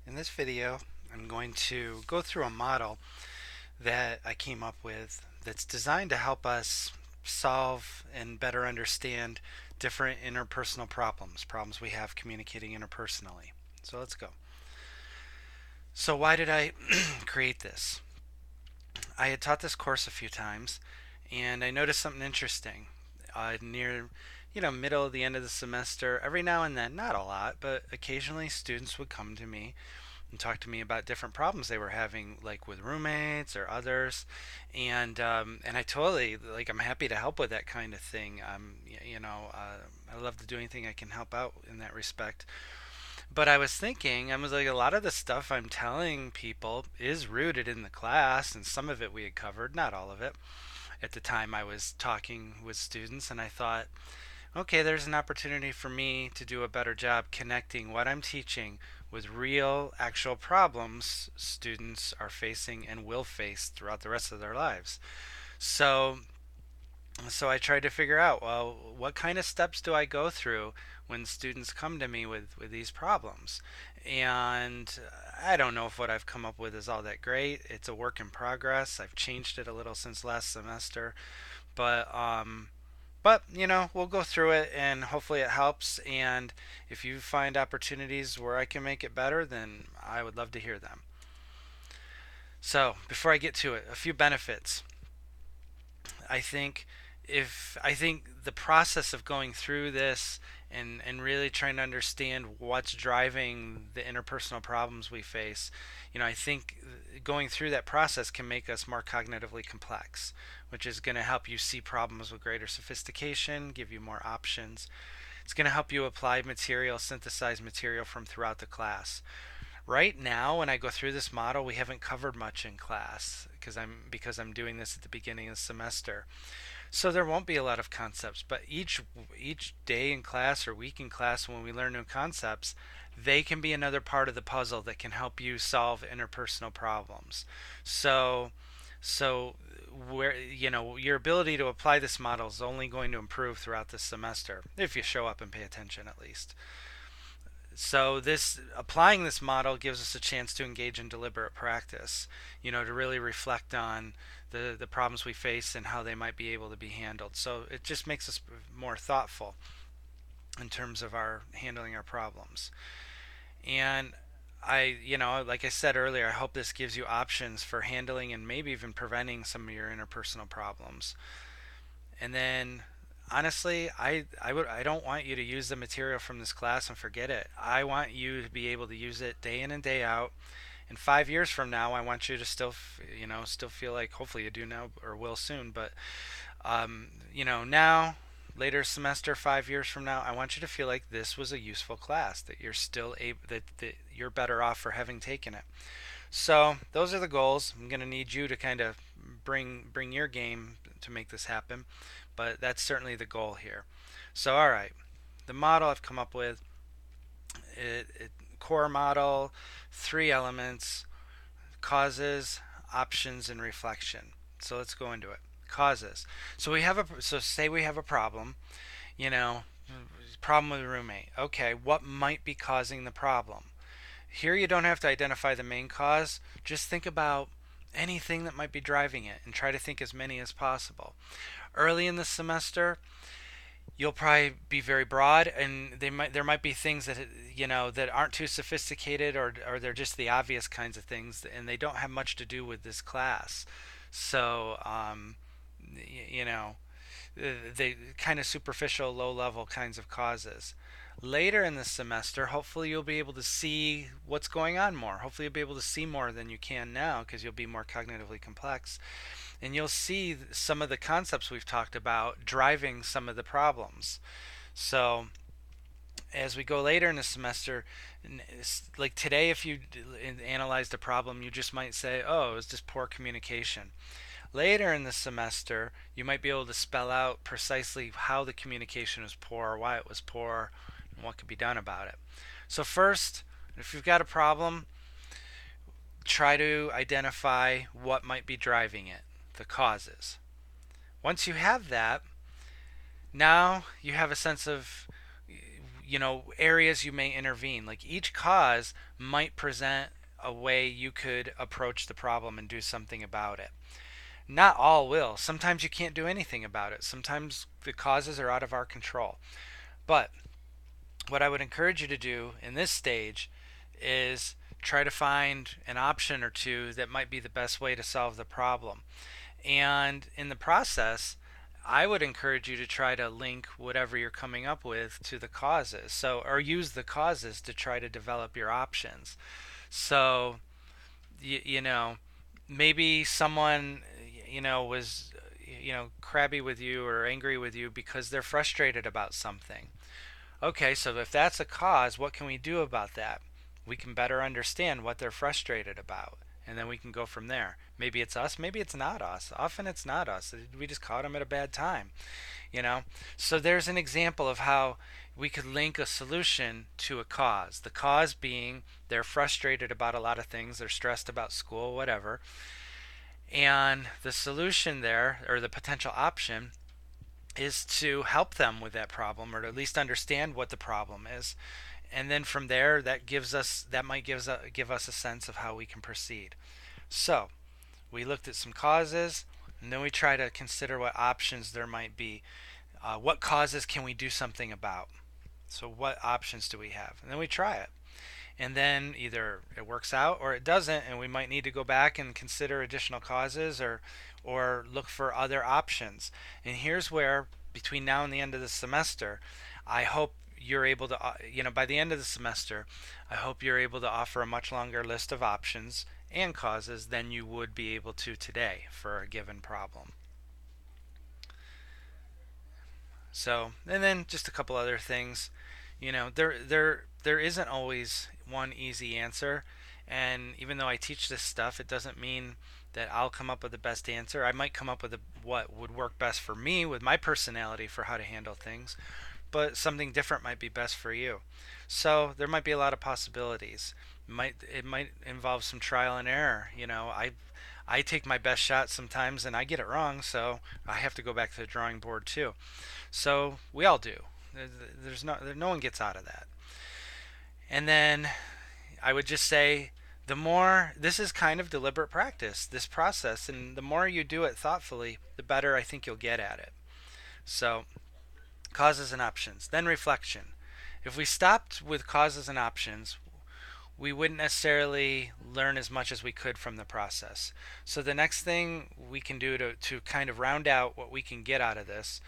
In this video, I'm going to go through a model that I came up with that's designed to help us solve and better understand different interpersonal problems we have communicating interpersonally. So let's go. So why did I create this? I had taught this course a few times and I noticed something interesting. Near middle of the end of the semester, every now and then, not a lot, but occasionally students would come to me and talk to me about different problems they were having, like with roommates or others, and I totally I'm happy to help with that kind of thing. I love to do anything I can help out in that respect. But I was thinking, I was like, a lot of the stuff I'm telling people is rooted in the class, and some of it we had covered, not all of it. At the time, I was talking with students, and I thought, okay, there's an opportunity for me to do a better job connecting what I'm teaching with real, actual problems students are facing and will face throughout the rest of their lives. So, so I tried to figure out, well, what kind of steps do I go through when students come to me with these problems? And I don't know if what I've come up with is all that great. It's a work in progress. I've changed it a little since last semester, but we'll go through it and hopefully it helps. And if you find opportunities where I can make it better, then I would love to hear them. So, before I get to it, a few benefits. I think if I think the process of going through this and really trying to understand what's driving the interpersonal problems we face, I think going through that process can make us more cognitively complex, which is going to help you see problems with greater sophistication, give you more options. It's going to help you apply material, synthesize material from throughout the class. Right now, when I go through this model, we haven't covered much in class because I'm doing this at the beginning of the semester. So there won't be a lot of concepts, but each day in class or week in class when we learn new concepts, they can be another part of the puzzle that can help you solve interpersonal problems. So so where your ability to apply this model is only going to improve throughout this semester if you show up and pay attention at least. So this applying this model gives us a chance to engage in deliberate practice, to really reflect on the problems we face and how they might be able to be handled. So it just makes us more thoughtful in terms of our handling our problems. And like I said earlier, I hope this gives you options for handling and maybe even preventing some of your interpersonal problems. And then honestly, I don't want you to use the material from this class and forget it. I want you to be able to use it day in and day out. And 5 years from now, I want you to still feel like, hopefully you do now or will soon, but now, later semester, 5 years from now, I want you to feel like this was a useful class, that you're still able, that you're better off for having taken it. So those are the goals. I'm going to need you to kind of bring your game to make this happen, but that's certainly the goal here. So all right, the model I've come up with, core model, three elements: causes, options, and reflection. So let's go into it. Causes. So say we have a problem, you know, problem with a roommate. Okay, what might be causing the problem? Here you don't have to identify the main cause. Just think about anything that might be driving it and try to think as many as possible. Early in the semester, you'll probably be very broad, and there might be things that that aren't too sophisticated, or they're just the obvious kinds of things, and they don't have much to do with this class. So you know the kind of superficial, low level kinds of causes. Later in the semester, hopefully you'll be able to see what's going on more. Hopefully you'll be able to see more than you can now because you'll be more cognitively complex. And you'll see some of the concepts we've talked about driving some of the problems. So as we go later in the semester, like today, if you analyzed a problem, you just might say, oh, it was just poor communication. Later in the semester, you might be able to spell out precisely how the communication was poor, why it was poor, and what could be done about it. So, first, if you've got a problem, try to identify what might be driving it, the causes. Once you have that, now you have a sense of areas you may intervene. Like each cause might present a way you could approach the problem and do something about it. Not all will. Sometimes you can't do anything about it. Sometimes the causes are out of our control. But what I would encourage you to do in this stage is try to find an option or two that might be the best way to solve the problem. And in the process, I would encourage you to try to link whatever you're coming up with to the causes. So, or use the causes to try to develop your options. So, you know, maybe someone, was, crabby with you or angry with you because they're frustrated about something. Okay, so if that's a cause, what can we do about that? We can better understand what they're frustrated about, and then we can go from there. Maybe it's us, maybe it's not us. Often it's not us. We just caught them at a bad time, you know? So there's an example of how we could link a solution to a cause. The cause being they're frustrated about a lot of things, they're stressed about school, whatever. And the solution there, or the potential option, is to help them with that problem or to at least understand what the problem is. And then from there that might give us a sense of how we can proceed. So, we looked at some causes and then we try to consider what options there might be. What causes can we do something about? So, what options do we have? And then we try it. And then either it works out or it doesn't, and we might need to go back and consider additional causes or look for other options. And here's where, between now and the end of the semester, I hope you're able to, by the end of the semester, I hope you're able to offer a much longer list of options and causes than you would be able to today for a given problem. So, and then just a couple other things. There isn't always one easy answer, and even though I teach this stuff, it doesn't mean that I'll come up with the best answer. I might come up with what would work best for me with my personality for how to handle things, but something different might be best for you. So there might be a lot of possibilities. It might involve some trial and error. I take my best shot sometimes and I get it wrong, so I have to go back to the drawing board too. So we all do. No one gets out of that. And then I would just say the more this is kind of deliberate practice, this process, and the more you do it thoughtfully, the better I think you'll get at it. So, causes and options, then reflection. If we stopped with causes and options, we wouldn't necessarily learn as much as we could from the process. So the next thing we can do to kind of round out what we can get out of this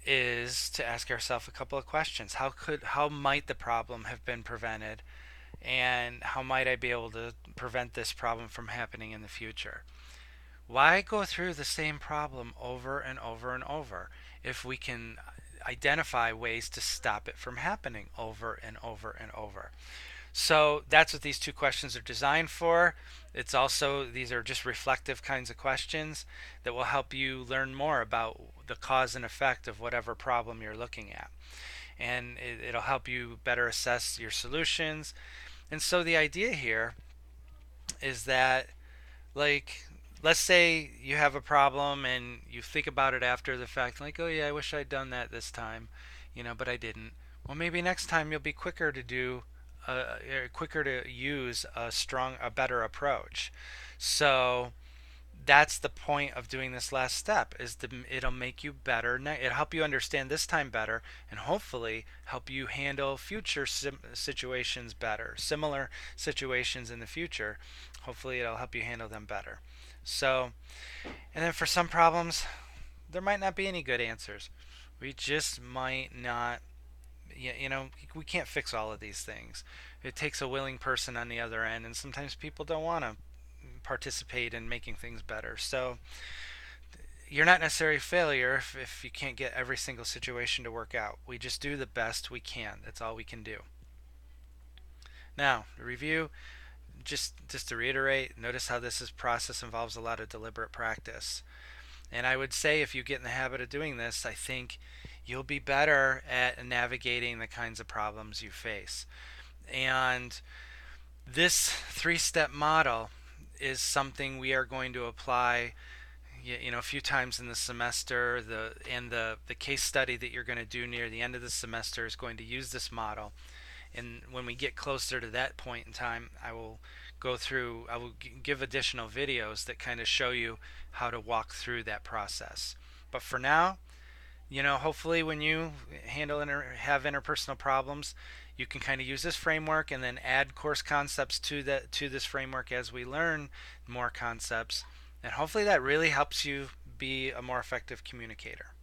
is to ask ourselves a couple of questions. How might the problem have been prevented, and how might I be able to prevent this problem from happening in the future? Why go through the same problem over and over and over if we can identify ways to stop it from happening over and over and over? So that's what these two questions are designed for. These are just reflective kinds of questions that will help you learn more about the cause and effect of whatever problem you're looking at. And it'll help you better assess your solutions. And so the idea here is that, like, let's say you have a problem and you think about it after the fact, like, oh yeah, I wish I'd done that this time, but I didn't. Well, maybe next time you'll be quicker to use a better approach. So that's the point of doing this last step, it'll make you better. It'll help you understand this time better, and hopefully help you handle future situations better, similar situations in the future. Hopefully it'll help you handle them better. So, and then for some problems, there might not be any good answers. We just might not, we can't fix all of these things. It takes a willing person on the other end, and sometimes people don't want to participate in making things better. So you're not necessarily a failure if you can't get every single situation to work out. We just do the best we can. That's all we can do. Now, the review, just to reiterate, notice how this process involves a lot of deliberate practice. And I would say if you get in the habit of doing this, I think you'll be better at navigating the kinds of problems you face. And this 3-step model is something we are going to apply, a few times in the semester. The case study that you're going to do near the end of the semester is going to use this model. And when we get closer to that point in time, I will give additional videos that kind of show you how to walk through that process. But for now, hopefully when you have interpersonal problems, you can kind of use this framework and then add course concepts to this framework as we learn more concepts, and hopefully that really helps you be a more effective communicator.